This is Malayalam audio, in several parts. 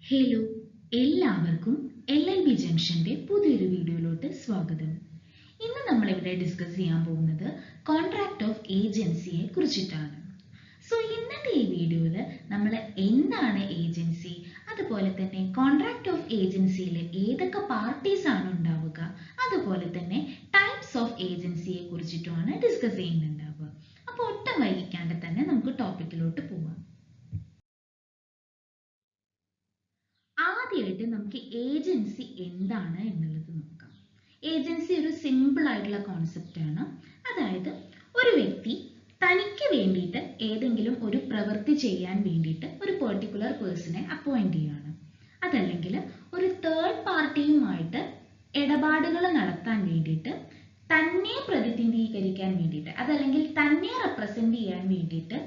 ഹലോ, എല്ലാവർക്കും LLB ജംഗ്ഷന്റെ പുതിയൊരു വീഡിയോയിലോട്ട് സ്വാഗതം. ഇന്ന് നമ്മളിവിടെ ഡിസ്കസ് ചെയ്യാൻ പോകുന്നത് കോൺട്രാക്ട് ഓഫ് ഏജൻസിയെ കുറിച്ചിട്ടാണ്. ഇന്നത്തെ ഈ വീഡിയോയിൽ നമ്മൾ എന്താണ് ഏജൻസി, അതുപോലെ തന്നെ കോൺട്രാക്ട് ഓഫ് ഏജൻസിയിൽ ഏതൊക്കെ പാർട്ടീസ് ആണ് ഉണ്ടാവുക, അതുപോലെ തന്നെ ടൈപ്സ് ഓഫ് ഏജൻസിയെ കുറിച്ചിട്ടുമാണ് ഡിസ്കസ് ചെയ്യുന്നുണ്ടാവുക. അപ്പോൾ ഒട്ടും വൈകിക്കാണ്ട് തന്നെ നമുക്ക് ടോപ്പിക്കിലോട്ട് പോവാം. ആദ്യമായിട്ട് നമുക്ക് ഏജൻസി എന്താണ് എന്നുള്ളത് നോക്കാം. ഏജൻസി ഒരു സിമ്പിൾ ആയിട്ടുള്ള കോൺസെപ്റ്റ് ആണ്. അതായത് ഒരു വ്യക്തി തനിക്ക് വേണ്ടിയിട്ട് ഏതെങ്കിലും ഒരു പ്രവൃത്തി ചെയ്യാൻ വേണ്ടിയിട്ട് ഒരു പെർട്ടിക്കുലർ പേഴ്സണെ അപ്പോയിന്റ് ചെയ്യുകയാണ്. അതല്ലെങ്കിൽ ഒരു തേർഡ് പാർട്ടിയുമായിട്ട് ഇടപാടുകൾ നടത്താൻ വേണ്ടിയിട്ട് തന്നെ പ്രതിനിധീകരിക്കാൻ വേണ്ടിയിട്ട്, അതല്ലെങ്കിൽ തന്നെ റെപ്രസെന്റ് ചെയ്യാൻ വേണ്ടിയിട്ട്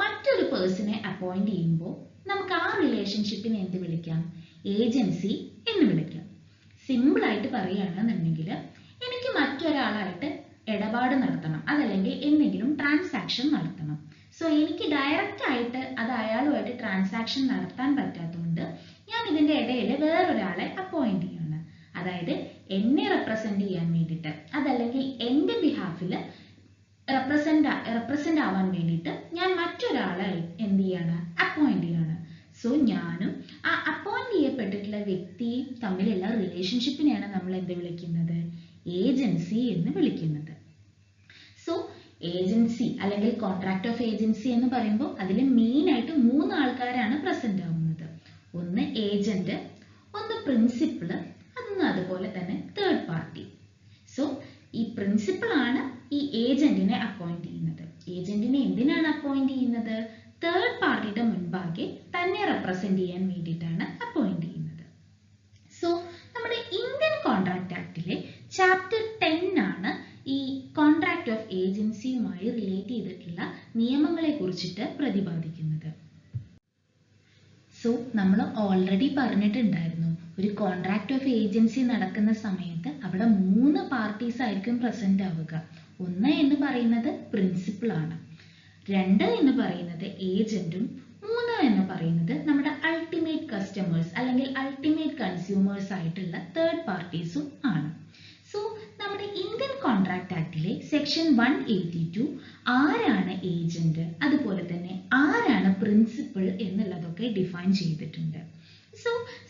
മറ്റൊരു പേഴ്സണെ അപ്പോയിന്റ് ചെയ്യുമ്പോൾ നമുക്ക് ആ റിലേഷൻഷിപ്പിനെ എന്ത് വിളിക്കാം? ഏജൻസി എന്ന് വിളിക്കാം. സിമ്പിൾ ആയിട്ട് പറയുകയാണെന്നുണ്ടെങ്കിൽ, എനിക്ക് മറ്റൊരാളായിട്ട് ഇടപാട് നടത്തണം, അതല്ലെങ്കിൽ എന്തെങ്കിലും ട്രാൻസാക്ഷൻ നടത്തണം. എനിക്ക് ഡയറക്റ്റ് ആയിട്ട് അത് അയാളുമായിട്ട് ട്രാൻസാക്ഷൻ നടത്താൻ പറ്റാത്തതുകൊണ്ട് ഞാൻ ഇതിന്റെ ഇടയിൽ വേറൊരാളെ അപ്പോയിന്റ് ചെയ്യാണ്. അതായത് എന്നെ റെപ്രസെന്റ് ചെയ്യാൻ വേണ്ടിയിട്ട്, അതല്ലെങ്കിൽ എൻ്റെ ബിഹാഫിൽ റെപ്രസെന്റ് ആവാൻ വേണ്ടിയിട്ട് ഞാൻ മറ്റൊരാളെ എന്ത് ചെയ്യാണ്? അപ്പോയിന്റ് ചെയ്യാണ്. ഞാനും ആ അപ്പോയിന്റ് ചെയ്യപ്പെട്ടിട്ടുള്ള വ്യക്തിയും തമ്മിലുള്ള റിലേഷൻഷിപ്പിനെയാണ് നമ്മൾ എന്ത് വിളിക്കുന്നത്? ഏജൻസി എന്ന് വിളിക്കുന്നത്. ഏജൻസി അല്ലെങ്കിൽ കോൺട്രാക്ട് ഓഫ് ഏജൻസി എന്ന് പറയുമ്പോൾ അതിൽ മെയിൻ ആയിട്ട് 3 ആൾക്കാരാണ് പ്രസന്റ് ആവുന്നത്. ഒന്ന് ഏജന്റ്, ഒന്ന് പ്രിൻസിപ്പിൾ, അതുപോലെ തന്നെ തേർഡ് പാർട്ടി. ഈ പ്രിൻസിപ്പിൾ ആണ് ഈ ഏജന്റിനെ അപ്പോയിന്റ് ചെയ്യുന്നത്. ഏജന്റിനെ എന്തിനാണ് അപ്പോയിന്റ് ചെയ്യുന്നത്? തേർഡ് പാർട്ടിയുടെ മുൻപാകെ തന്നെ റെപ്രസെന്റ് ചെയ്യാൻ വേണ്ടിയിട്ടാണ് അപ്പോയിന്റ് ചെയ്യുന്നത്. നമ്മുടെ ഇന്ത്യൻ കോൺട്രാക്ട് ആക്ടിലെ ചാപ്റ്റർ 10 ആണ് ഈ കോൺട്രാക്ട് ഓഫ് ഏജൻസിയുമായി റിലേറ്റ് ചെയ്തിട്ടുള്ള നിയമങ്ങളെ കുറിച്ചിട്ട് പ്രതിപാദിക്കുന്നത്. നമ്മൾ ഓൾറെഡി പറഞ്ഞിട്ടുണ്ടായിരുന്നു, ഒരു കോൺട്രാക്ട് ഓഫ് ഏജൻസി നടക്കുന്ന സമയത്ത് അവിടെ 3 പാർട്ടീസ് ആയിരിക്കും പ്രസന്റ് ആവുക. ഒന്ന് എന്ന് പറയുന്നത് പ്രിൻസിപ്പിൾ ആണ്, 2 എന്ന് പറയുന്നത് ഏജന്റും, 3 എന്ന് പറയുന്നത് നമ്മുടെ അൾട്ടിമേറ്റ് കസ്റ്റമേഴ്സ് അല്ലെങ്കിൽ അൾട്ടിമേറ്റ് കൺസ്യൂമേഴ്സ് ആയിട്ടുള്ള തേർഡ് പാർട്ടീസും ആണ്. നമ്മുടെ ഇന്ത്യൻ കോൺട്രാക്ട് ആക്ടിലെ സെക്ഷൻ 182 ആരാണ് ഏജന്റ്, അതുപോലെ തന്നെ ആരാണ് പ്രിൻസിപ്പിൾ എന്നുള്ളതൊക്കെ ഡിഫൈൻ ചെയ്തിട്ടുണ്ട്.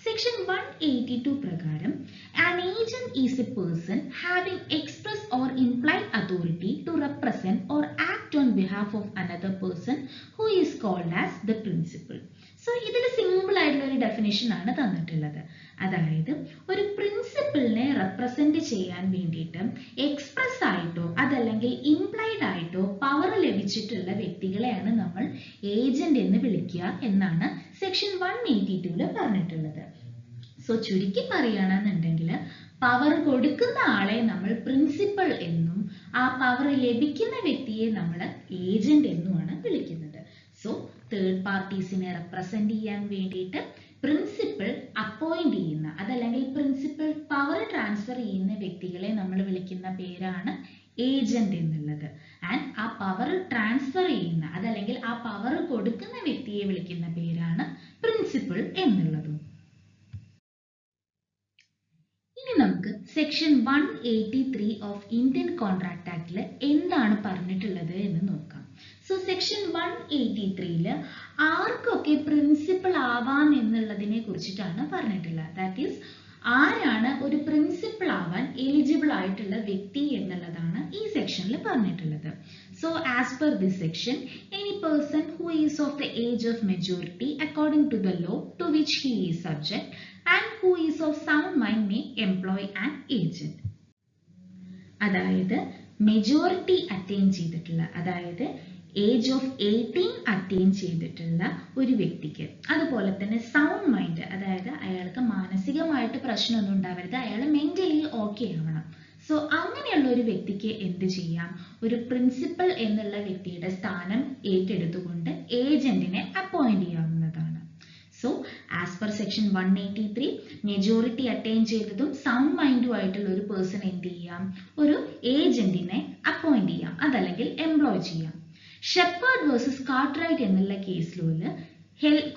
Section 182 പ്രകാരം an agent is a person having express or implied authority to represent or act on behalf of another person who is called as the principal. ഇതിൽ സിമ്പിൾ ആയിട്ടുള്ള ഒരു ഡെഫിനിഷൻ ആണ് തന്നിട്ടുള്ളത്. അതായത് ഒരു പ്രിൻസിപ്പിളിനെ റെപ്രസെന്റ് ചെയ്യാൻ വേണ്ടിയിട്ട് എക്സ്പ്രസ് ആയിട്ടോ അതല്ലെങ്കിൽ ഇംപ്ലൈഡ് ആയിട്ടോ പവർ ലഭിച്ചിട്ടുള്ള വ്യക്തികളെയാണ് നമ്മൾ ഏജന്റ് എന്ന് വിളിക്കുക എന്നാണ് സെക്ഷൻ 182 പറഞ്ഞിട്ടുള്ളത്. ചുരുക്കി പറയുകയാണെന്നുണ്ടെങ്കിൽ, പവർ കൊടുക്കുന്ന ആളെ നമ്മൾ പ്രിൻസിപ്പൽ എന്നും ആ പവർ ലഭിക്കുന്ന വ്യക്തിയെ നമ്മൾ ഏജന്റ് എന്നുമാണ് വിളിക്കുന്നത്. തേർഡ് പാർട്ടീസിനെ റെപ്രസെന്റ് ചെയ്യാൻ വേണ്ടിയിട്ട് പ്രിൻസിപ്പൽ അപ്പോയിന്റ് ചെയ്യുന്ന, അതല്ലെങ്കിൽ പ്രിൻസിപ്പൽ പവർ ട്രാൻസ്ഫർ ചെയ്യുന്ന വ്യക്തികളെ നമ്മൾ വിളിക്കുന്ന പേരാണ് ഏജന്റ് എന്നുള്ളത്. ആൻഡ് ആ പവർ ട്രാൻസ്ഫർ ചെയ്യുന്ന, അതല്ലെങ്കിൽ ആ പവർ കൊടുക്കുന്ന വ്യക്തിയെ വിളിക്കുന്ന പേരാണ് പ്രിൻസിപ്പൽ എന്നുള്ളതും. ഇനി നമുക്ക് സെക്ഷൻ 183 ഓഫ് ഇന്ത്യൻ കോൺട്രാക്ട് ആക്ടിൽ എന്താണ് പറഞ്ഞിട്ടുള്ളത് എന്ന് നോക്കാം. സെക്ഷൻ 183 ആർക്കൊക്കെ പ്രിൻസിപ്പൽ ആവാം എന്നുള്ളതിനെ കുറിച്ചിട്ടാണ് പറഞ്ഞിട്ടുള്ളത്. ദാറ്റ് ഈസ്, ആരാണ് ഒരു പ്രിൻസിപ്പൽ ആവാൻ എലിജിബിൾ ആയിട്ടുള്ള വ്യക്തി എന്നുള്ളതാണ് ഈ സെക്ഷനിൽ പറഞ്ഞിട്ടുള്ളത്. As per this section, any person who is of the age of majority according to the law to which he is subject and who is of sound mind may employ an agent. അതായത് മെജോറിറ്റി അറ്റൈൻ ചെയ്തിട്ടുള്ള, അതായത് ഏജ് ഓഫ് 18 അറ്റൈൻ ചെയ്തിട്ടുള്ള ഒരു വ്യക്തിക്ക്, അതുപോലെ തന്നെ സൗണ്ട് മൈൻഡ്, അതായത് അയാൾക്ക് മാനസികമായിട്ട് പ്രശ്നമൊന്നും ഉണ്ടാവരുത്, അയാൾ മെന്റലി ഓക്കെ ആവണം. അങ്ങനെയുള്ള ഒരു വ്യക്തിക്ക് എന്ത് ചെയ്യാം? ഒരു പ്രിൻസിപ്പൽ എന്നുള്ള വ്യക്തിയുടെ സ്ഥാനം ഏറ്റെടുത്തുകൊണ്ട് ഏജന്റിനെ അപ്പോയിന്റ് ചെയ്യാവുന്നതാണ്. As per section 183, majority attain ചെയ്തതും സൗണ്ട് മൈൻഡും ആയിട്ടുള്ള ഒരു പേഴ്സൺ എന്ത് ചെയ്യാം? ഒരു ഏജന്റിനെ അപ്പോയിന്റ് ചെയ്യാം, അതല്ലെങ്കിൽ എംപ്ലോയ് ചെയ്യാം. ഷെപ്പേർഡ് വേഴ്സസ് കാർട്ട്റൈറ്റ് എന്നുള്ള കേസിൽ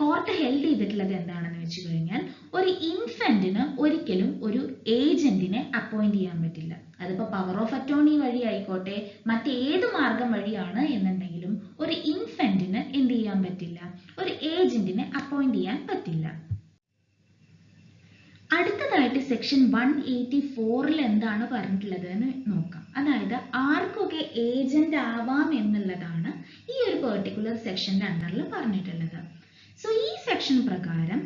കോർട്ട് ഹെൽഡ് ചെയ്തിട്ടുള്ളത് എന്താണെന്ന് വെച്ച് കഴിഞ്ഞാൽ ഒരു ഇൻഫന്റിന് ഒരിക്കലും ഒരു ഏജന്റിനെ അപ്പോയിന്റ് ചെയ്യാൻ പറ്റില്ല. അതിപ്പോൾ പവർ ഓഫ് അറ്റോർണി വഴി ആയിക്കോട്ടെ, മറ്റേത് മാർഗം വഴിയാണ് എന്നുണ്ടെങ്കിലും ഒരു ഇൻഫന്റിന് എന്ത് ചെയ്യാൻ പറ്റില്ല, ഒരു ഏജന്റിനെ അപ്പോയിന്റ് ചെയ്യാൻ പറ്റില്ല. അടുത്തതായിട്ട് സെക്ഷൻ 184 എന്താണ് പറഞ്ഞിട്ടുള്ളത് എന്ന് നോക്കാം. അതായത് ആർക്കൊക്കെ ഏജന്റ് ആവാം എന്നുള്ളതാണ് ഈ ഒരു പെർട്ടിക്കുലർ സെക്ഷന്റെ അണ്ടറിൽ പറഞ്ഞിട്ടുള്ളത്. സോ ഈ സെക്ഷൻ പ്രകാരം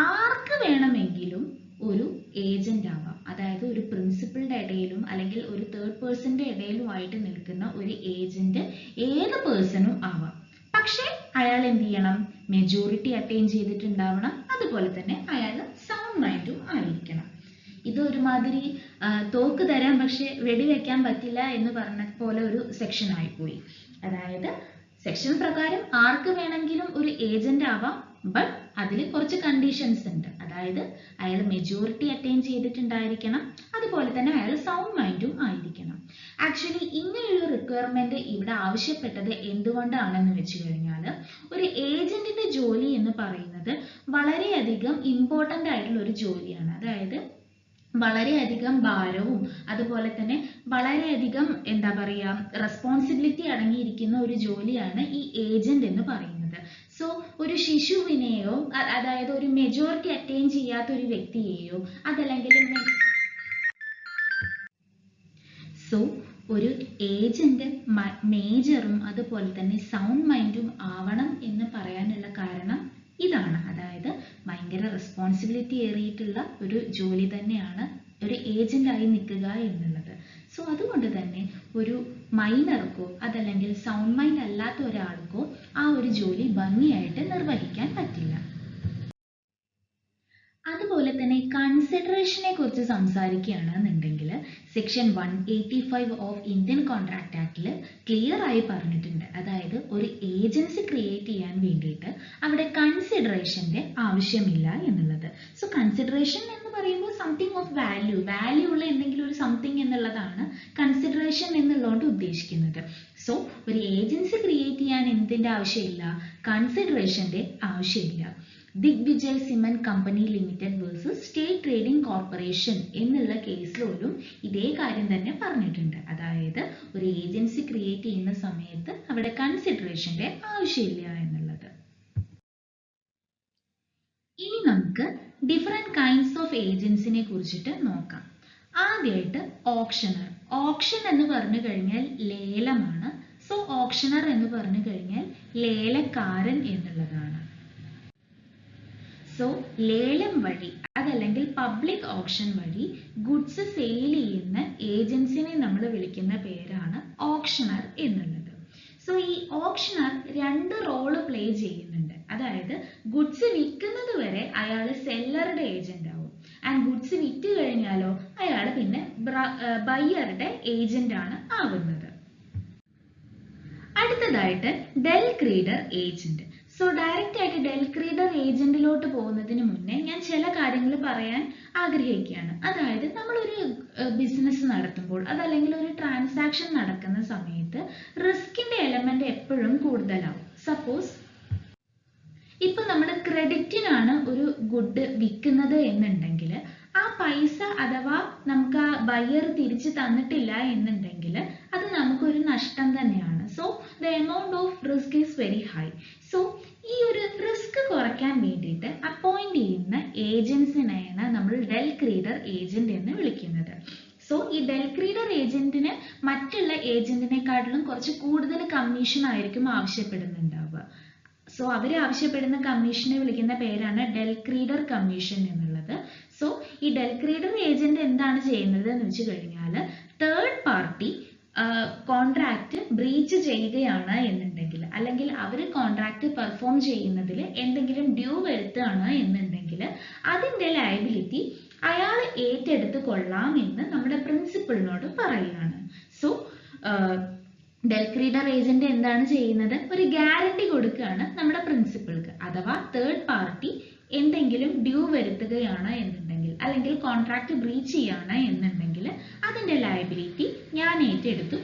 ആർക്ക് വേണമെങ്കിലും ഒരു ഏജന്റ് ആവാം. അതായത് ഒരു പ്രിൻസിപ്പളുടെ ഇടയിലും അല്ലെങ്കിൽ ഒരു തേർഡ് പേഴ്സന്റെ ഇടയിലുമായിട്ട് നിൽക്കുന്ന ഒരു ഏജന്റ് ഏത് പേഴ്സണും ആവാം. പക്ഷെ അയാൾ എന്ത് ചെയ്യണം, മെജോറിറ്റി അറ്റൈൻ ചെയ്തിട്ടുണ്ടാവണം. അതുപോലെ തന്നെ അയാൾ സൗണ്ട് മൈൻഡും ആയിരിക്കണം. ഇത് ഒരുമാതിരി തോക്ക് തരാൻ പക്ഷെ വെടിവെക്കാൻ പറ്റില്ല എന്ന് പറഞ്ഞ പോലെ ഒരു സെക്ഷൻ ആയിപ്പോയി. അതായത് സെക്ഷൻ പ്രകാരം ആർക്ക് വേണമെങ്കിലും ഒരു ഏജന്റ് ആവാം, ബട്ട് അതിൽ കുറച്ച് കണ്ടീഷൻസ് ഉണ്ട്. അതായത് അയാൾ മെജോറിറ്റി അറ്റൈൻ ചെയ്തിട്ടുണ്ടായിരിക്കണം, അതുപോലെ തന്നെ അയാൾ സൗണ്ട് മൈൻഡും ആയിരിക്കണം. ആക്ച്വലി ഇങ്ങനെയൊരു റിക്വയർമെന്റ് ഇവിടെ ആവശ്യപ്പെട്ടത് എന്തുകൊണ്ടാണെന്ന് വെച്ച് കഴിഞ്ഞാൽ ഒരു ഏജന്റിന്റെ ജോലി എന്ന് പറയുന്നത് വളരെയധികം ഇമ്പോർട്ടൻ്റ് ആയിട്ടുള്ള ഒരു ജോലിയാണ്. അതായത് വളരെയധികം ഭാരവും അതുപോലെ തന്നെ വളരെയധികം എന്താ പറയുക റെസ്പോൺസിബിലിറ്റി അടങ്ങിയിരിക്കുന്ന ഒരു ജോലിയാണ് ഈ ഏജന്റ് എന്ന് പറയുന്നത്. സോ ഒരു ശിശുവിനെയോ അതായത് ഒരു മെജോറിറ്റി അറ്റൈൻ ചെയ്യാത്ത ഒരു വ്യക്തിയെയോ അതല്ലെങ്കിൽ ഒരു ഏജന്റ് മേജറും അതുപോലെ തന്നെ സൗണ്ട് മൈൻഡും ആവണം എന്ന് പറയാനുള്ള കാരണം ഇതാണ്. അതായത് ഭയങ്കര റെസ്പോൺസിബിലിറ്റി ഏറിയിട്ടുള്ള ഒരു ജോലി തന്നെയാണ് ഒരു ഏജന്റായി നിൽക്കുക എന്നുള്ളത്. സോ അതുകൊണ്ട് തന്നെ ഒരു മൈനർക്കോ അതല്ലെങ്കിൽ സൗണ്ട് മൈൻഡ് അല്ലാത്ത ഒരാൾക്കോ ആ ഒരു ജോലി ഭംഗിയായിട്ട് നിർവഹിക്കാൻ പറ്റില്ല. അതുപോലെ തന്നെ കൺസിഡറേഷനെ കുറിച്ച് സംസാരിക്കുകയാണെന്നുണ്ടെങ്കിൽ സെക്ഷൻ 185 ഓഫ് ഇന്ത്യൻ കോൺട്രാക്ട് ആക്ടിൽ ക്ലിയർ ആയി പറഞ്ഞിട്ടുണ്ട്. അതായത് ഒരു ഏജൻസി ക്രിയേറ്റ് ചെയ്യാൻ വേണ്ടിയിട്ട് അവിടെ കൺസിഡറേഷന്റെ ആവശ്യമില്ല എന്നുള്ളത്. സോ കൺസിഡറേഷൻ എന്ന് പറയുമ്പോൾ സംതിങ് ഓഫ് വാല്യൂ ഉള്ള എന്തെങ്കിലും ഒരു സംതിങ് എന്നുള്ളതാണ് കൺസിഡറേഷൻ എന്നുള്ളതുകൊണ്ട് ഉദ്ദേശിക്കുന്നത്. സോ ഒരു ഏജൻസി ക്രിയേറ്റ് ചെയ്യാൻ എന്തിന്റെ ആവശ്യമില്ല, കൺസിഡറേഷന്റെ ആവശ്യമില്ല. Digvijay cement company limited versus state trading corporation എന്നുള്ള കേസിലോടും ഇതേ കാര്യം തന്നെ പറഞ്ഞിട്ടുണ്ട്. അതായത് ഒരു ഏജൻസി ക്രിയേറ്റ് ചെയ്യുന്ന സമയത്ത് അവിടെ കൺസിഡറേഷന്റെ ആവശ്യമില്ല എന്നുള്ളത്. ഇനി നമുക്ക് ഡിഫറെന്റ് കൈൻഡ്സ് ഓഫ് ഏജൻസിനെ കുറിച്ചിട്ട് നോക്കാം. ആദ്യമായിട്ട് ഓപ്ഷണർ. ഓപ്ഷൻ എന്ന് പറഞ്ഞു കഴിഞ്ഞാൽ ലേലമാണ്. സോ ഓപ്ഷണർ എന്ന് പറഞ്ഞു കഴിഞ്ഞാൽ ലേലക്കാരൻ എന്നുള്ളതാണ്. സോ ലേലം വഴി അതല്ലെങ്കിൽ പബ്ലിക് ഓപ്ഷൻ വഴി ഗുഡ്സ് സെയിൽ ചെയ്യുന്ന ഏജൻസിനെ നമ്മൾ വിളിക്കുന്ന പേരാണ് ഓപ്ഷണർ എന്നുള്ളത്. സോ ഈ ഓപ്ഷണർ രണ്ട് റോള് പ്ലേ ചെയ്യുന്നുണ്ട്. അതായത് ഗുഡ്സ് വിൽക്കുന്നത് വരെ അയാൾ സെല്ലറുടെ ഏജന്റ് ആവും, ആൻഡ് ഗുഡ്സ് വിറ്റ് കഴിഞ്ഞാലോ അയാൾ പിന്നെ ബയ്യറുടെ ഏജന്റ് ആണ് ആവുന്നത്. അടുത്തതായിട്ട് ഡെൽക് റീഡർ ഏജന്റ്. സോ ഡയറക്റ്റ് ആയിട്ട് ഡെൽക് റീഡർ ഏജന്റിലോട്ട് പോകുന്നതിന് മുന്നേ ഞാൻ ചില കാര്യങ്ങൾ പറയാൻ ആഗ്രഹിക്കുകയാണ്. അതായത് നമ്മളൊരു ബിസിനസ് നടത്തുമ്പോൾ അതല്ലെങ്കിൽ ഒരു ട്രാൻസാക്ഷൻ നടക്കുന്ന സമയത്ത് റിസ്കിന്റെ എലമെന്റ് എപ്പോഴും കൂടുതലാവും. സപ്പോസ് ഇപ്പൊ നമ്മൾ ക്രെഡിറ്റിനാണ് ഒരു ഗുഡ് വിൽക്കുന്നത് എന്നുണ്ടെങ്കിൽ ആ പൈസ അഥവാ നമുക്ക് ആ ബയ്യർ തിരിച്ചു തന്നിട്ടില്ല എന്നുണ്ടെങ്കിൽ അത് നമുക്കൊരു നഷ്ടം തന്നെയാണ്. So the amount of risk is very high. So ഈ ഒരു റിസ്ക് കുറയ്ക്കാൻ വേണ്ടിയിട്ട് അപ്പോയിന്റ് ചെയ്യുന്ന ഏജൻസിനെയാണ് നമ്മൾ ഡെൽക് റീഡർ ഏജന്റ് എന്ന് വിളിക്കുന്നത്. സോ ഈ ഡെൽക് റീഡർ ഏജന്റിന് മറ്റുള്ള ഏജന്റിനെക്കാട്ടിലും കുറച്ച് കൂടുതൽ കമ്മീഷൻ ആയിരിക്കും ആവശ്യപ്പെടുന്നുണ്ടാവുക. സോ അവർ ആവശ്യപ്പെടുന്ന കമ്മീഷനെ വിളിക്കുന്ന പേരാണ് ഡെൽക് റീഡർ കമ്മീഷൻ എന്നുള്ളത്. സോ ഈ ഡെൽക് റീഡർ ഏജന്റ് എന്താണ് ചെയ്യുന്നത് എന്ന് വെച്ച് കഴിഞ്ഞാൽ തേർഡ് പാർട്ടി കോൺട്രാക്ട് ബ്രീച്ച് ചെയ്യുകയാണ് എന്നുണ്ടെങ്കിൽ അല്ലെങ്കിൽ അവർ കോൺട്രാക്ട് പെർഫോം ചെയ്യുന്നതിൽ എന്തെങ്കിലും ഡ്യൂ വരുത്തുകയാണ് എന്നുണ്ടെങ്കിൽ അതിൻ്റെ ലയബിലിറ്റി അയാൾ ഏറ്റെടുത്ത് കൊള്ളാം എന്ന് നമ്മുടെ പ്രിൻസിപ്പളിനോട് പറയുകയാണ്. സോ ഡെൽക് റീഡർ ഏജന്റ് എന്താണ് ചെയ്യുന്നത്, ഒരു ഗ്യാരണ്ടി കൊടുക്കുകയാണ് നമ്മുടെ പ്രിൻസിപ്പൾക്ക്. അഥവാ തേർഡ് പാർട്ടി എന്തെങ്കിലും ഡ്യൂ വരുത്തുകയാണ് എന്നുണ്ടെങ്കിൽ അല്ലെങ്കിൽ കോൺട്രാക്ട് ബ്രീച്ച് ചെയ്യാണ് എന്നുണ്ടെങ്കിൽ അതിൻ്റെ ലയബിലിറ്റി ഞാൻ ഏറ്റെടുത്ത്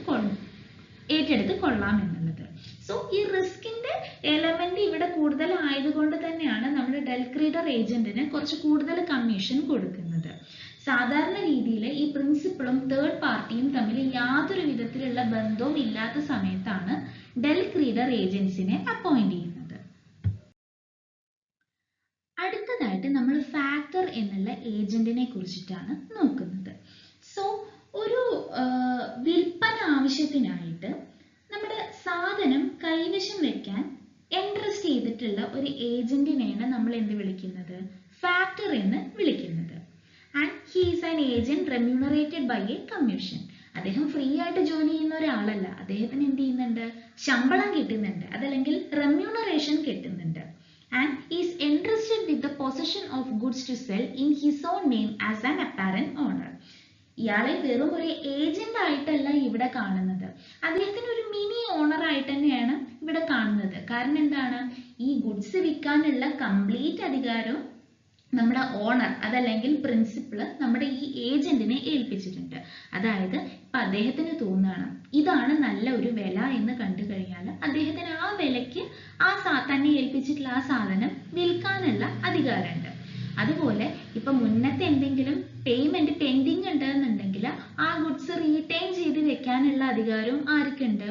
കൊള്ളാം എന്നുള്ളത്. സോ ഈ റിസ്കിന്റെ എലമെന്റ് ഇവിടെ കൂടുതൽ ആയതുകൊണ്ട് തന്നെയാണ് നമ്മൾ ഡെൽറ്റ് ക്രീഡർ ഏജന്റിന് കുറച്ച് കൂടുതൽ കമ്മീഷൻ കൊടുക്കുന്നത്. സാധാരണ രീതിയിൽ ഈ പ്രിൻസിപ്പളും തേർഡ് പാർട്ടിയും തമ്മിൽ യാതൊരു വിധത്തിലുള്ള ബന്ധവും ഇല്ലാത്ത സമയത്താണ് ഡെൽറ്റ് ക്രീഡർ ഏജൻസിനെ അപ്പോയിന്റ് ചെയ്യുന്നത്. അടുത്തതായിട്ട് നമ്മൾ ഫാക്ടർ എന്നുള്ള ഏജന്റിനെ കുറിച്ചിട്ടാണ് നോക്കുന്നത്. സോ ഒരു വിൽപ്പന ആവശ്യത്തിനായിട്ട് നമ്മുടെ സാധനം കൈവശം വെക്കാൻ ഇൻട്രസ്റ്റ് ചെയ്തിട്ടുള്ള ഒരു ഏജന്റിനെയാണ് നമ്മൾ എന്ത് വിളിക്കുന്നത്? ഫാക്ടർ എന്ന് വിളിക്കുന്നത്. And he is an agent remunerated by a commission. അദ്ദേഹം ഫ്രീ ആയിട്ട് ജോലി ചെയ്യുന്ന ഒരാളല്ല. അദ്ദേഹത്തിന് എന്ത് ചെയ്യുന്നുണ്ട്? ശമ്പളം കിട്ടുന്നുണ്ട്, അതല്ലെങ്കിൽ റെമ്യൂണറേഷൻ കിട്ടുന്നുണ്ട്. And is entrusted with the possession of goods to sell in his own name as an apparent owner. ഇയാളെ വെറും ഒരു ഏജന്റ് ആയിട്ടല്ല ഇവിടെ കാണുന്നത്, അദ്ദേഹത്തിന് ഒരു മിനി ഓണർ ആയിട്ട് തന്നെയാണ് ഇവിടെ കാണുന്നത്. കാരണം എന്താണ്? ഈ ഗുഡ്സ് വിൽക്കാനുള്ള കംപ്ലീറ്റ് അധികാരവും നമ്മുടെ ഓണർ അതല്ലെങ്കിൽ പ്രിൻസിപ്പള് നമ്മുടെ ഈ ഏജന്റിനെ ഏൽപ്പിച്ചിട്ടുണ്ട്. അതായത് ഇപ്പൊ അദ്ദേഹത്തിന് തോന്നുകയാണ് ഇതാണ് നല്ല ഒരു വില എന്ന് കണ്ടു കഴിഞ്ഞാൽ അദ്ദേഹത്തിന് ആ വിലയ്ക്ക് തന്നെ ഏൽപ്പിച്ചിട്ടുള്ള ആ സാധനം വിൽക്കാനുള്ള അധികാരമുണ്ട്. അതുപോലെ ഇപ്പൊ മുന്നത്തെ എന്തെങ്കിലും പേയ്മെന്റ് പെൻഡിങ് ഉണ്ടെന്നുണ്ടെങ്കിൽ ആ ഗുഡ്സ് റീറ്റെയിൻ ചെയ്ത് വെക്കാനുള്ള അധികാരവും ആർക്കുണ്ട്?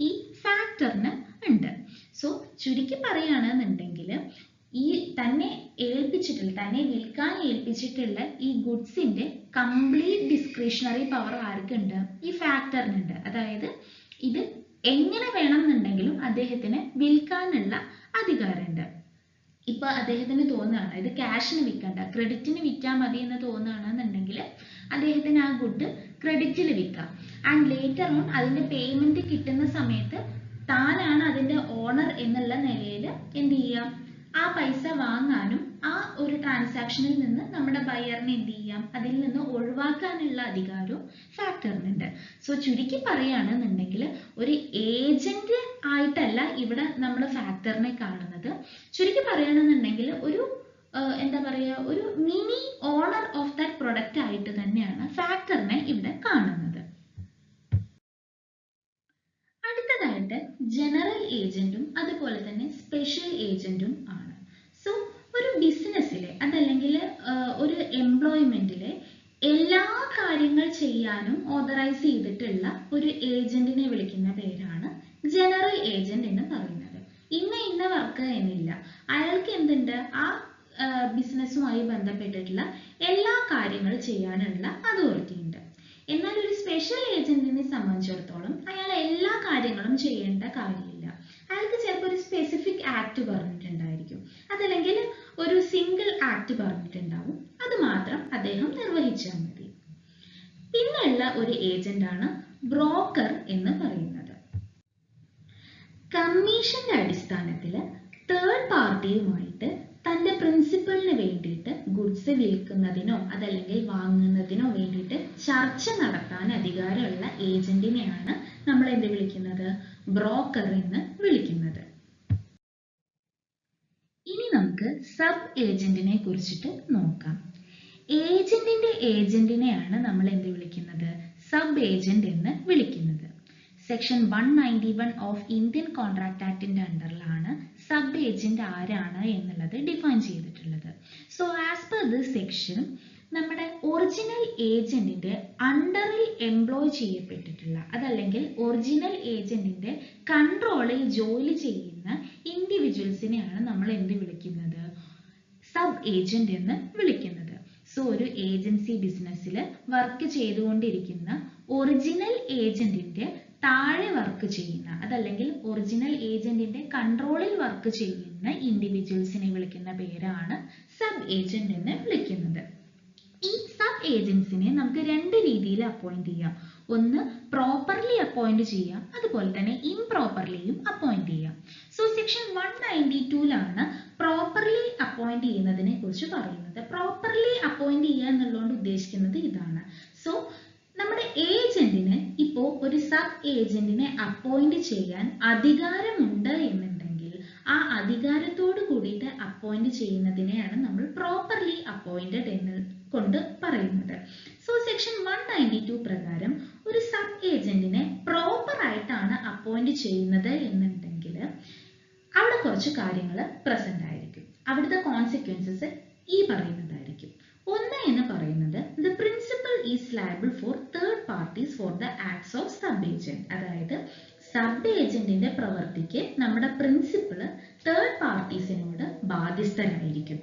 ഈ ഫാക്ടറിന് ഉണ്ട്. സോ ചുരുക്കി പറയുകയാണെന്നുണ്ടെങ്കിൽ ഈ തന്നെ വിൽക്കാൻ ഏൽപ്പിച്ചിട്ടുള്ള ഈ ഗുഡ്സിന്റെ കംപ്ലീറ്റ് ഡിസ്ക്രിഷണറി പവർ ആർക്കുണ്ട്? ഈ ഫാക്ടറിനുണ്ട്. അതായത് ഇത് എങ്ങനെ വേണമെന്നുണ്ടെങ്കിലും അദ്ദേഹത്തിന് വിൽക്കാനുള്ള അധികാരമുണ്ട്. ഇപ്പൊ അദ്ദേഹത്തിന് തോന്നുകയാണ് ഇത് ക്യാഷിന് വിൽക്കണ്ട, ക്രെഡിറ്റിന് വിറ്റാൽ മതി എന്ന് തോന്നുകയാണെന്നുണ്ടെങ്കിൽ അദ്ദേഹത്തിന് ആ ഗുഡ് ക്രെഡിറ്റിൽ വിൽക്കാം. ആൻഡ് ലേറ്റർ ഓൺ അതിന്റെ പേയ്മെന്റ് കിട്ടുന്ന സമയത്ത് താനാണ് അതിന്റെ ഓണർ എന്നുള്ള നിലയിൽ എന്ത് ചെയ്യാം? ആ പൈസ വാങ്ങാനും ആ ഒരു ട്രാൻസാക്ഷനിൽ നിന്ന് നമ്മുടെ ബയറിനെ എന്ത് ചെയ്യാം? അതിൽ നിന്ന് ഒഴിവാക്കാനുള്ള അധികാരവും ഫാക്ടറിനുണ്ട്. സോ ചുരുക്കി പറയുകയാണെന്നുണ്ടെങ്കിൽ ഒരു ഏജന്റ് ആയിട്ടല്ല ഇവിടെ നമ്മൾ ഫാക്ടറിനെ കാണുന്നത്. ചുരുക്കി പറയുകയാണെന്നുണ്ടെങ്കിൽ ഒരു ഒരു mini owner of that product ആയിട്ട് തന്നെയാണ് ഫാക്ടറിനെ ഇവിടെ കാണുന്നത്. അടുത്തതായിട്ട് ജനറൽ ഏജന്റും അതുപോലെ തന്നെ സ്പെഷ്യൽ ഏജന്റും ആണ്. സോ ഒരു ബിസിനസ്സിലെ അതല്ലെങ്കിൽ ഒരു എംപ്ലോയ്മെന്റിലെ എല്ലാ കാര്യങ്ങൾ ചെയ്യാനും ഓതറൈസ് ചെയ്തിട്ടുള്ള ഒരു ഏജന്റിനെ വിളിക്കുന്ന പേരാണ് ജനറൽ ഏജന്റ് എന്ന് പറയുന്നത്. ഇന്ന വർക്ക് എന്നില്ല, അയാൾക്ക് എന്തുണ്ട്? ആ ബിസിനസ്സുമായി ബന്ധപ്പെട്ടിട്ടുള്ള എല്ലാ കാര്യങ്ങൾ ചെയ്യാനുള്ള അതോറിറ്റി ഉണ്ട്. എന്നാൽ ഒരു സ്പെഷ്യൽ ഏജന്റിനെ സംബന്ധിച്ചിടത്തോളം അയാൾ എല്ലാ കാര്യങ്ങളും ചെയ്യേണ്ട കാര്യമില്ല. അയാൾക്ക് ചിലപ്പോൾ ഒരു സ്പെസിഫിക് ആക്ട് പറഞ്ഞിട്ടുണ്ടായിരിക്കും, അതല്ലെങ്കിൽ ഒരു സിംഗിൾ ആക്ട് പറഞ്ഞിട്ടുണ്ടാവും, അത് മാത്രം അദ്ദേഹം നിർവഹിച്ചാൽ മതി. പിന്നെയുള്ള ഒരു ഏജന്റ് ആണ് ബ്രോക്കർ എന്ന് പറയുന്നത്. കമ്മീഷന്റെ അടിസ്ഥാനത്തിൽ തേർഡ് പാർട്ടിയുമായിട്ട് തന്റെ പ്രിൻസിപ്പലിന് വേണ്ടിയിട്ട് ഗുഡ്സ് വിൽക്കുന്നതിനോ അതല്ലെങ്കിൽ വാങ്ങുന്നതിനോ വേണ്ടിയിട്ട് ചർച്ച നടത്താൻ അധികാരമുള്ള ഏജന്റിനെയാണ് നമ്മൾ എന്ത് വിളിക്കുന്നത്? ബ്രോക്കർ എന്ന് വിളിക്കുന്നത്. ഇനി നമുക്ക് സബ് ഏജന്റിനെ കുറിച്ചിട്ട് നോക്കാം. ഏജന്റിനെയാണ് നമ്മൾ എന്ത് വിളിക്കുന്നത്? സബ് ഏജന്റ് എന്ന് വിളിക്കുന്നത്. സെക്ഷൻ 191 ഓഫ് ഇന്ത്യൻ കോൺട്രാക്ട് ആക്ടിന്റെ അണ്ടറിലാണ് സബ് ഏജന്റ് ആരാണ് എന്നുള്ളത് ഡിഫൈൻ ചെയ്തിട്ടുള്ളത്. So as per this section നമ്മുടെ ഒറിജിനൽ ഏജന്റിന്റെ അണ്ടറിൽ എംപ്ലോയ് ചെയ്യപ്പെട്ടിട്ടുള്ള അതല്ലെങ്കിൽ ഒറിജിനൽ ഏജന്റിന്റെ കൺട്രോളിൽ ജോലി ചെയ്യുന്ന ഇൻഡിവിജ്വൽസിനെയാണ് നമ്മൾ എന്ത് വിളിക്കുന്നത്? സബ് ഏജന്റ് എന്ന് വിളിക്കുന്നത്. സോ ഒരു ഏജൻസി ബിസിനസ്സിൽ വർക്ക് ചെയ്തുകൊണ്ടിരിക്കുന്ന ഒറിജിനൽ ഏജന്റിന്റെ താഴെ വർക്ക് ചെയ്യുന്ന അതല്ലെങ്കിൽ ഒറിജിനൽ ഏജന്റിന്റെ കൺട്രോളിൽ വർക്ക് ചെയ്യുന്ന ഇൻഡിവിജ്വൽസിനെ വിളിക്കുന്ന പേരാണ് സബ് ഏജന്റ് എന്ന് വിളിക്കുന്നത്. ഈ സബ് ഏജൻസിനെ നമുക്ക് രണ്ട് രീതിയിൽ അപ്പോയിന്റ് ചെയ്യാം. ഒന്ന് പ്രോപ്പർലി അപ്പോയിന്റ് ചെയ്യാം, അതുപോലെ തന്നെ ഇംപ്രോപ്പർലിയും അപ്പോയിന്റ് ചെയ്യാം. സോ സെക്ഷൻ 192ലാണ് പ്രോപ്പർലി അപ്പോയിന്റ് ചെയ്യുന്നതിനെ കുറിച്ച് പറയുന്നത്. പ്രോപ്പർലി അപ്പോയിന്റ് ചെയ്യുക എന്നുള്ളതുകൊണ്ട് ഉദ്ദേശിക്കുന്നത് ഇതാണ്. സോ നമ്മുടെ ഏജന്റിന് ഇപ്പോ ഒരു സബ് ഏജന്റിനെ അപ്പോയിന്റ് ചെയ്യാൻ അധികാരമുണ്ട് എന്നുണ്ടെങ്കിൽ ആ അധികാരത്തോട് കൂടിയിട്ട് അപ്പോയിന്റ് ചെയ്യുന്നതിനെയാണ് നമ്മൾ പ്രോപ്പർലി അപ്പോയിന്റഡ് എന്ന് കൊണ്ട് പറയുന്നത്. സോ സെക്ഷൻ 192 പ്രകാരം ഒരു സബ് ഏജന്റിനെ പ്രോപ്പർ ആയിട്ടാണ് അപ്പോയിന്റ് ചെയ്യുന്നത് എന്നുണ്ടെങ്കിൽ കാര്യങ്ങൾ പ്രസന്റ് ആയിരിക്കും. അവിടുത്തെ കോൺസിക്വൻസസ് ഈ പറയുന്നതായിരിക്കും. ഒന്ന് എന്ന് പറയുന്നത് the principal is liable for third parties for the acts of sub agent. അതായത് സബ് ഏജന്റിന്റെ പ്രവൃത്തിക്ക് നമ്മുടെ പ്രിൻസിപ്പള് തേർഡ് പാർട്ടീസിനോട് ബാധ്യസ്ഥരായിരിക്കും.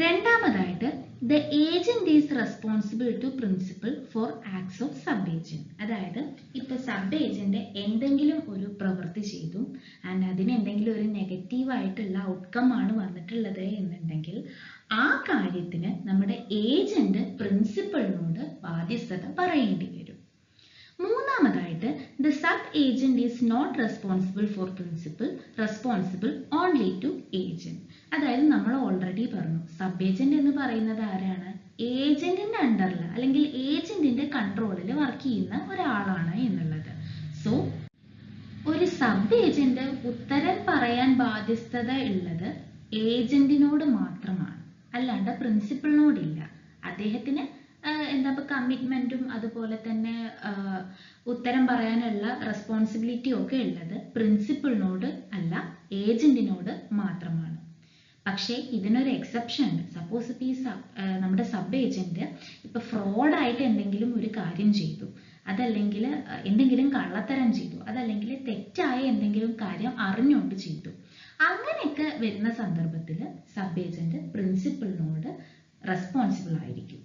രണ്ടാമതായിട്ട് the agent is responsible to principal for acts of sub agent. അതായത് ഇപ്പൊ സബ് ഏജന്റ് എന്തെങ്കിലും ഒരു പ്രവൃത്തി ചെയ്തു ആൻഡ് അതിന് എന്തെങ്കിലും ഒരു നെഗറ്റീവായിട്ടുള്ള ഔട്ട്കം ആണ് വന്നിട്ടുള്ളത് എന്നുണ്ടെങ്കിൽ ആ കാര്യത്തിന് നമ്മുടെ ഏജന്റ് പ്രിൻസിപ്പളിനോട് ബാധ്യസ്ഥത പറയേണ്ടി വരും. മൂന്നാമതായിട്ട് the sub agent is not responsible for principal, responsible only to agent. അതായത് നമ്മൾ ഓൾറെഡി പറഞ്ഞു സബ് ഏജന്റ് എന്ന് പറയുന്നത് ആരാണ്? ഏജന്റിന്റെ അണ്ടറിൽ അല്ലെങ്കിൽ ഏജന്റിന്റെ കൺട്രോളിൽ വർക്ക് ചെയ്യുന്ന ഒരാളാണ് എന്നുള്ളത്. സോ ഒരു സബ് ഏജന്റ് ഉത്തരം പറയാൻ ബാധ്യസ്ഥത ഉള്ളത് ഏജന്റിനോട് മാത്രമാണ്, അല്ലാണ്ട് പ്രിൻസിപ്പളിനോടില്ല. അദ്ദേഹത്തിന് എന്താ കമ്മിറ്റ്മെന്റും അതുപോലെ തന്നെ ഉത്തരം പറയാനുള്ള റെസ്പോൺസിബിലിറ്റിയും ഒക്കെ ഉള്ളത് പ്രിൻസിപ്പളിനോട് അല്ല, ഏജന്റിനോട് മാത്രമാണ്. പക്ഷേ ഇതിനൊരു എക്സെപ്ഷൻ ഉണ്ട്. സപ്പോസ് ഇപ്പൊ ഈ നമ്മുടെ സബ് ഏജന്റ് ഇപ്പൊ ഫ്രോഡായിട്ട് എന്തെങ്കിലും ഒരു കാര്യം ചെയ്തു, അതല്ലെങ്കിൽ എന്തെങ്കിലും കള്ളത്തരം ചെയ്തു, അതല്ലെങ്കിൽ തെറ്റായ എന്തെങ്കിലും കാര്യം അറിഞ്ഞുകൊണ്ട് ചെയ്തു, അങ്ങനെയൊക്കെ വരുന്ന സന്ദർഭത്തിൽ സബ് ഏജന്റ് പ്രിൻസിപ്പളിനോട് റെസ്പോൺസിബിൾ ആയിരിക്കും.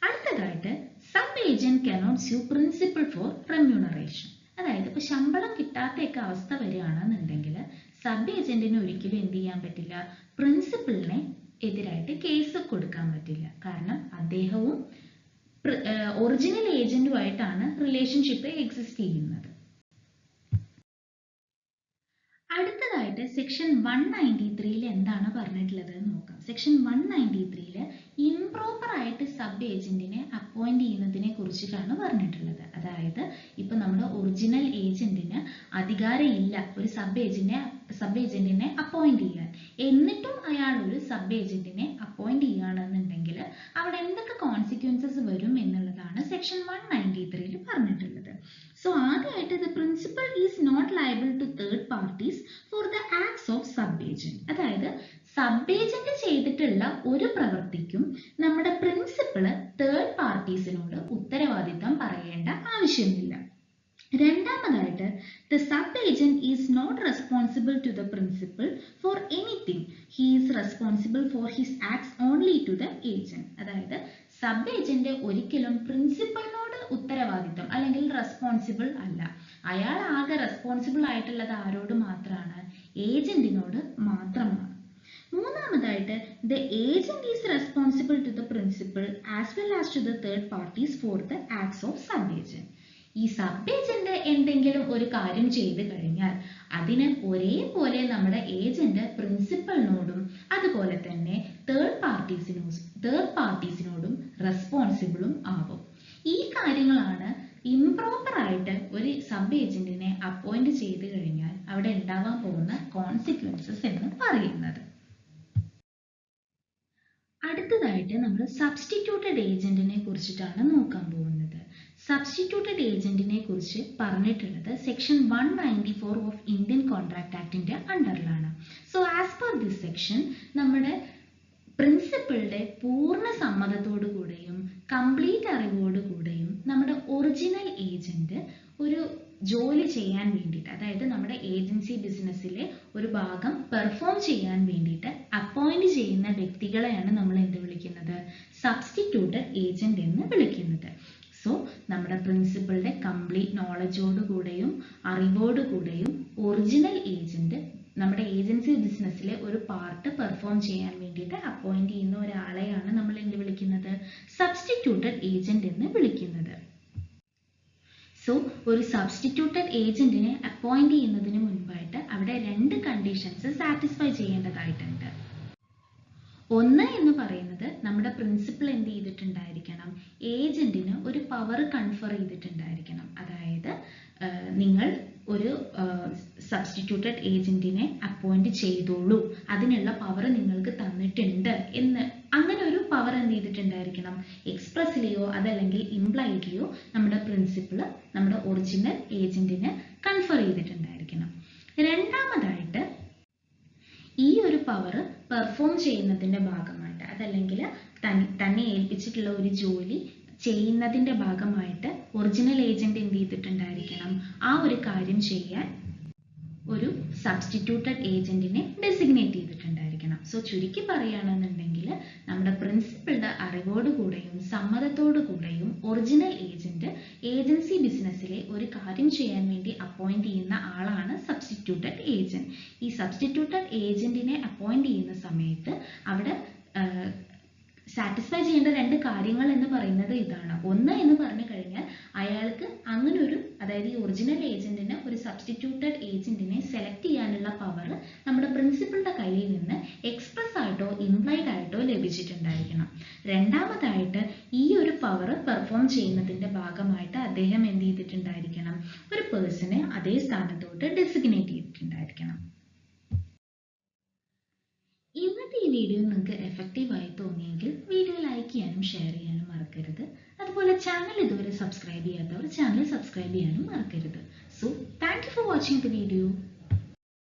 അടുത്തതായിട്ട് sub agent cannot sue principal for remuneration. അതായത് ഇപ്പൊ ശമ്പളം കിട്ടാത്തൊക്കെ അവസ്ഥ വരികയാണെന്നുണ്ടെങ്കിൽ സബ് ഏജന്റിന് ഒരിക്കലും എന്ത് ചെയ്യാൻ പറ്റില്ല? പ്രിൻസിപ്പളിനെ എതിരായിട്ട് കേസ് കൊടുക്കാൻ പറ്റില്ല. കാരണം അദ്ദേഹവും ഒറിജിനൽ ഏജന്റുമായിട്ടാണ് റിലേഷൻഷിപ്പ് എക്സിസ്റ്റ് ചെയ്യുന്നത്. അടുത്തതായിട്ട് സെക്ഷൻ 193 എന്താണ് പറഞ്ഞിട്ടുള്ളത് നോക്കാം. സെക്ഷൻ 193 ഇംപ്രോപ്പർ ആയിട്ട് സബ് ഏജന്റിനെ അപ്പോയിന്റ് ചെയ്യുന്നതിനെ കുറിച്ചിട്ടാണ് പറഞ്ഞിട്ടുള്ളത്. അതായത് ഇപ്പൊ നമ്മുടെ ഒറിജിനൽ ഏജന്റിന് അധികാരം ഇല്ല ഒരു സബ് ഏജന്റിനെ അപ്പോയിന്റ് ചെയ്യാൻ, എന്നിട്ടും അയാൾ ഒരു സബ് ഏജന്റിനെ അപ്പോയിന്റ് ചെയ്യുകയാണെന്നുണ്ടെങ്കിൽ അവിടെ എന്തൊക്കെ കോൺസിക്വൻസസ് വരും എന്നുള്ളതാണ് സെക്ഷൻ 193 പറഞ്ഞിട്ടുള്ളത്. സോ ആദ്യമായിട്ട് the principal is not liable to third parties for the acts of sub agent. അതായത് സബ് ഏജന്റ് ചെയ്തിട്ടുള്ള ഒരു പ്രവൃത്തിക്കും നമ്മുടെ പ്രിൻസിപ്പള് തേർഡ് പാർട്ടീസിനോട് ഉത്തരവാദിത്തം പറയേണ്ട ആവശ്യമില്ല. രണ്ടാമതായിട്ട് the sub agent is not responsible to the principal for anything, he is responsible for his acts only to the agent. അതായത് സബ് ഏജന്റ് ഒരിക്കലും പ്രിൻസിപ്പളിനോട് ഉത്തരവാദിത്തം അല്ലെങ്കിൽ റെസ്പോൺസിബിൾ അല്ല. അയാൾ ആകെ റെസ്പോൺസിബിൾ ആയിട്ടുള്ളത് ആരോട് മാത്രമാണ്? ഏജന്റിനോട് മാത്രമാണ്. മൂന്നാമതായിട്ട് the agent is responsible to the principal as well as to the third parties for the acts of sub agent. ഈ സബ് ഏജന്റ് എന്തെങ്കിലും ഒരു കാര്യം ചെയ്തു കഴിഞ്ഞാൽ അതിന് ഒരേപോലെ നമ്മുടെ ഏജന്റ് പ്രിൻസിപ്പളിനോടും അതുപോലെ തന്നെ തേർഡ് പാർട്ടീസിനോടും റെസ്പോൺസിബിളും ആവും. ഈ കാര്യങ്ങളാണ് ഇംപ്രോപ്പർ ആയിട്ട് ഒരു സബ് ഏജന്റിനെ അപ്പോയിന്റ് ചെയ്തു കഴിഞ്ഞാൽ അവിടെ ഉണ്ടാവാൻ പോകുന്ന കോൺസിക്വൻസസ് എന്ന് പറയുന്നത്. അടുത്തതായിട്ട് നമ്മൾ സബ്സ്റ്റിറ്റ്യൂട്ടഡ് ഏജന്റിനെ കുറിച്ചിട്ടാണ് നോക്കാൻ പോകുന്നത്. സബ്സ്റ്റിറ്റ്യൂട്ടഡ് ഏജന്റിനെ കുറിച്ച് പറഞ്ഞിട്ടുള്ളത് സെക്ഷൻ 194 ഓഫ് ഇന്ത്യൻ കോൺട്രാക്ട് ആക്ടിന്റെ അണ്ടറിലാണ്. So as per this section നമ്മുടെ പ്രിൻസിപ്പളുടെ പൂർണ്ണ സമ്മതത്തോടു കൂടെയും കംപ്ലീറ്റ് അറിവോടുകൂടെയും നമ്മുടെ ഒറിജിനൽ ഏജന്റ് ഒരു ജോലി ചെയ്യാൻ വേണ്ടിയിട്ട്, അതായത് നമ്മുടെ ഏജൻസി ബിസിനസ്സിലെ ഒരു ഭാഗം പെർഫോം ചെയ്യാൻ വേണ്ടിയിട്ട് അപ്പോയിന്റ് ചെയ്യുന്ന വ്യക്തികളെയാണ് നമ്മൾ എന്ത് വിളിക്കുന്നത്? സബ്സ്റ്റിറ്റ്യൂട്ടഡ് ഏജന്റ് എന്ന് വിളിക്കുന്നത്. സോ നമ്മുടെ പ്രിൻസിപ്പളുടെ കംപ്ലീറ്റ് നോളജോടുകൂടെയും അറിവോടുകൂടെയും ഒറിജിനൽ ഏജന്റ് നമ്മുടെ ഏജൻസി ബിസിനസ്സിലെ ഒരു പാർട്ട് പെർഫോം ചെയ്യാൻ വേണ്ടിയിട്ട് അപ്പോയിന്റ് ചെയ്യുന്ന ഒരാളെയാണ് നമ്മൾ എന്ത് വിളിക്കുന്നത്? സബ്സ്റ്റിറ്റ്യൂട്ടഡ് ഏജന്റ് എന്ന് വിളിക്കുന്നത്. സോ ഒരു സബ്സ്റ്റിറ്റ്യൂട്ടഡ് ഏജന്റിനെ അപ്പോയിന്റ് ചെയ്യുന്നതിന് മുൻപായിട്ട് അവിടെ 2 കണ്ടീഷൻസ് സാറ്റിസ്ഫൈ ചെയ്യേണ്ടതായിട്ടുണ്ട്. ഒന്ന് എന്ന് പറയുന്നത് നമ്മുടെ പ്രിൻസിപ്പൽ എന്ത് ചെയ്തിട്ടുണ്ടായിരിക്കണം? ഏജന്റിന് ഒരു പവർ കൺഫർ ചെയ്തിട്ടുണ്ടായിരിക്കണം. അതായത് നിങ്ങൾ ഒരു സബ്സ്റ്റിറ്റ്യൂട്ടഡ് ഏജന്റിനെ അപ്പോയിന്റ് ചെയ്തോളൂ, അതിനുള്ള പവർ നിങ്ങൾക്ക് തന്നിട്ടുണ്ട് എന്ന് അങ്ങനെ ഒരു പവർ എന്ത് ചെയ്തിട്ടുണ്ടായിരിക്കണം? എക്സ്പ്രസ്ലിയോ അതല്ലെങ്കിൽ ഇംപ്ലൈഡ്ലിയോ നമ്മുടെ പ്രിൻസിപ്പൽ നമ്മുടെ ഒറിജിനൽ ഏജന്റിന് കൺഫർ ചെയ്തിട്ടുണ്ടായിരിക്കണം. രണ്ടാമതായിട്ട് ചെയ്യുന്നതിൻ്റെ ഭാഗമായിട്ട്, അതല്ലെങ്കിൽ തന്നെ ഏൽപ്പിച്ചിട്ടുള്ള ഒരു ജോലി ചെയ്യുന്നതിൻ്റെ ഭാഗമായിട്ട് ഒറിജിനൽ ഏജന്റ് എന്ത് ചെയ്തിട്ടുണ്ടായിരിക്കണം, ആ ഒരു കാര്യം ചെയ്യാൻ ഒരു സബ്സ്റ്റിറ്റ്യൂട്ടഡ് ഏജന്റിനെ ഡെസിഗ്നേറ്റ് ചെയ്തിട്ടുണ്ടായിരിക്കണം. സോ ചുരുക്കി പറയുകയാണെന്നുണ്ടെങ്കിൽ നമ്മുടെ പ്രിൻസിപ്പളുടെ അറിവോടുകൂടെയും സമ്മതത്തോടു കൂടെയും ഒറിജിനൽ ഏജന്റ് ഏജൻസി ബിസിനസ്സിലെ ഒരു കാര്യം ചെയ്യാൻ വേണ്ടി അപ്പോയിന്റ് ചെയ്യുന്ന ആളാണ് സബ്സ്റ്റിറ്റ്യൂട്ടഡ് ഏജന്റ്. ഈ സബ്സ്റ്റിറ്റ്യൂട്ടഡ് ഏജന്റിനെ അപ്പോയിന്റ് ചെയ്യുന്ന സമയത്ത് അവിടെ സാറ്റിസ്ഫൈ ചെയ്യേണ്ട രണ്ട് കാര്യങ്ങൾ എന്ന് പറയുന്നത് ഇതാണ്. ഒന്ന് എന്ന് പറഞ്ഞു കഴിഞ്ഞാൽ അയാൾക്ക് അങ്ങനെ ഒരു, അതായത് ഈ ഒറിജിനൽ ഏജന്റിന് ഒരു സബ്സ്റ്റിറ്റ്യൂട്ടഡ് ഏജന്റിനെ സെലക്ട് ചെയ്യാനുള്ള പവർ നമ്മുടെ പ്രിൻസിപ്പളുടെ കയ്യിൽ നിന്ന് എക്സ്പ്രസ് ആയിട്ടോ ഇംപ്ലൈഡ് ആയിട്ടോ ലഭിച്ചിട്ടുണ്ടായിരിക്കണം. രണ്ടാമതായിട്ട് ഈ ഒരു പവർ പെർഫോം ചെയ്യുന്നതിന്റെ ഭാഗമായിട്ട് അദ്ദേഹം എന്ത് ചെയ്തിട്ടുണ്ടായിരിക്കണം, ഒരു പേഴ്സണെ അതേ സ്ഥാനത്തോട്ട് ഡെസിഗ്നേറ്റ് ചെയ്തിട്ടുണ്ടായിരിക്കണം. ഇന്നത്തെ ഈ വീഡിയോ നിങ്ങൾക്ക് എഫക്റ്റീവായി തോന്നിയെങ്കിൽ വീഡിയോ ലൈക്ക് ചെയ്യാനും ഷെയർ ചെയ്യാനും മറക്കരുത്. അതുപോലെ ചാനൽ ഇതുവരെ സബ്സ്ക്രൈബ് ചെയ്യാത്തവർ ചാനൽ സബ്സ്ക്രൈബ് ചെയ്യാനും മറക്കരുത്. So thank you for watching the video.